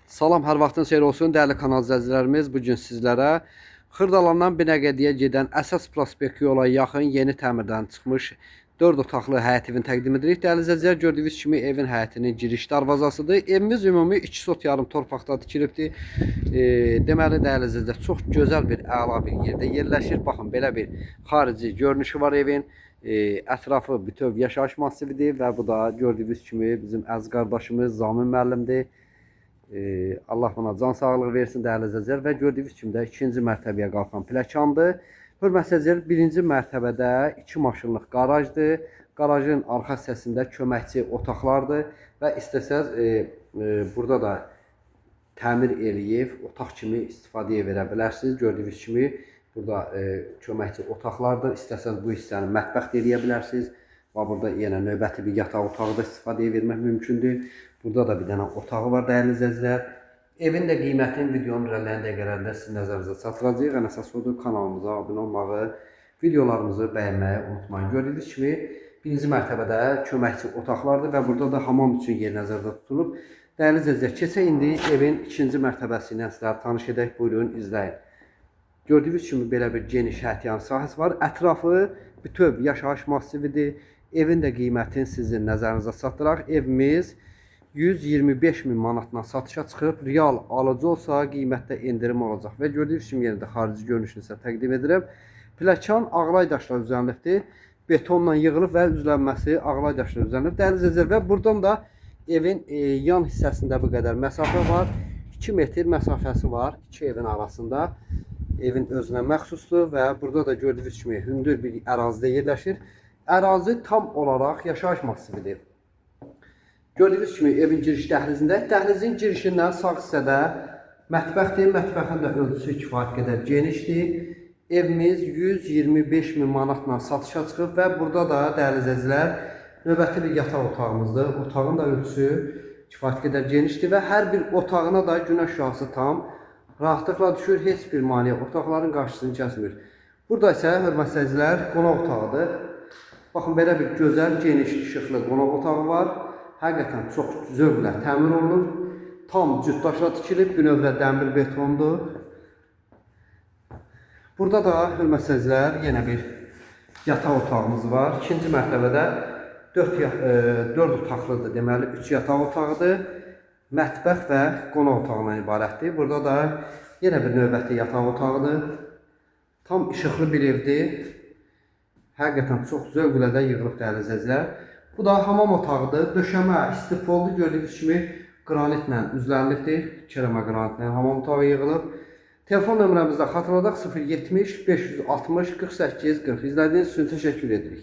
Salam, hər vaxtın xeyir olsun, dəyərli kanal izləyicilərimiz. Bugün sizlərə Xırdalandan Binəqədiyə gedən əsas prospekt yola yaxın yeni təmirdən çıxmış 4 otaqlı həyət evini təqdim edirik. Dəyərli izləyicilər, gördüyünüz kimi evin həyətinin giriş darvazasıdır. Evimiz ümumi 2 sot yarım torpaqda tikilibdir. Deməli, dəyərli izləyicilər, çox gözəl bir, əla bir yerdə yerləşir. Baxın, belə bir xarici görünüşü var evin. Ətrafı bütöv yaşayış masividir və bu da gördüyünüz kimi bizim əziz qardaşımız Zamin müəllimdir. Allah buna can sağlığı versin dəyərli izləyicilər və gördüyünüz kimi də ikinci mərtəbəyə qalxan pləkandır. Hörmətli izləyicilər, birinci mərtəbədə 2 maşınlıq qarajdır. Qarajın arxa hissəsində köməkçi otaqlardır və istəsəz burada da təmir eləyib otaq kimi istifadəyə verə bilərsiniz. Gördüyünüz kimi burada köməkçi otaqlardır. İstəsəz bu hissəni mətbəx eləyə bilərsiniz. Və burada yenə növbəti bir yataq otağı da istifadəyə vermək mümkündür. Burada da bir dənə otağı var dəyərli izləyicilər. Evin də qiymətini videonun irəliləyən dəqiqələrində sizin nəzərinizə çatdıracağıq. Ən əsas odur, kanalımıza abunə olmağı, videolarımızı bəyənməyi unutmayın. Gördüyünüz kimi birinci mərtəbədə köməkçi otaqlardır və burada da hamam üçün yer nəzərdə tutulub. Dəyərli izləyicilər, keçək indi evin ikinci mərtəbəsi ilə sizlərə tanış edək. Buyurun, izləyin. Gördüyünüz kimi belə bir geniş həyətyan sahəsi var. Ətrafı bütöv yaşayış masividir. Evin də qiymətini sizin nəzərinizə çatdıraq. Evimiz 125 min manatdan satışa çıxıb. Real alıcı olsa qiymətdə endirim olacaq. Və gördüyünüz kimi yerdə xarici görünüşünü sizə təqdim edirəm. Pləkan ağlay daşla düzənlibdir. Betonla yığılıb və üzlənməsi ağlay daşla düzənlib. Dəyərli izləyicilər, və buradan da evin yan hissəsində bu qədər məsafə var. 2 metr məsafəsi var iki evin arasında. Evin özünə məxsusdur və burada da gördüyünüz kimi hündür bir ərazidə yerləşir. Ərazi tam olaraq yaşayış masividir. Gördüyünüz kimi evin giriş dəhlizində, dəhlizin girişindən sağ hissədə mətbəxdir. Mətbəxin də ölçüsü kifayət qədər genişdir. Evimiz 125 min manatla satışa çıxıb və burada da dəyərli izləyicilər növbəti bir yataq otağımızdır. Otağın da ölçüsü kifayət qədər genişdir və hər bir otağına da günəş şüası tam rahatlıqla düşür. Heç bir maneə otaqların qarşısını kəsmir. Burada isə hörmətli izləyicilər qonaq otağıdır. Baxın, belə bir gözəl, geniş, işıqlı qonaq otağı var. Həqiqətən çox zövqlə təmir olunur. Tam cütdaşla tikilib, bünövrə dəmir betondur. Burada da hörmətli izləyicilər yenə bir yataq otağımız var. İkinci mərtəbədə 4 otaqlıdır, deməli 3 yataq otağıdır. Mətbəx və qonaq otağından ibarətdir. Burada da yenə bir növbəti yataq otağıdır. Tam işıqlı bir evdir. Həqiqətən çox zövqlə də yığılıb dəyərli izləyicilər. Bu da hamam otağıdır. Döşəmə istifoldu, gördüyünüz kimi qranitlə üzlənilibdir. Kerama qranitlə hamam otağı yığılıb. Telefon nömrəmizdə xatırladaq 070 560 48 40. İzlədiyiniz üçün təşəkkür edirik.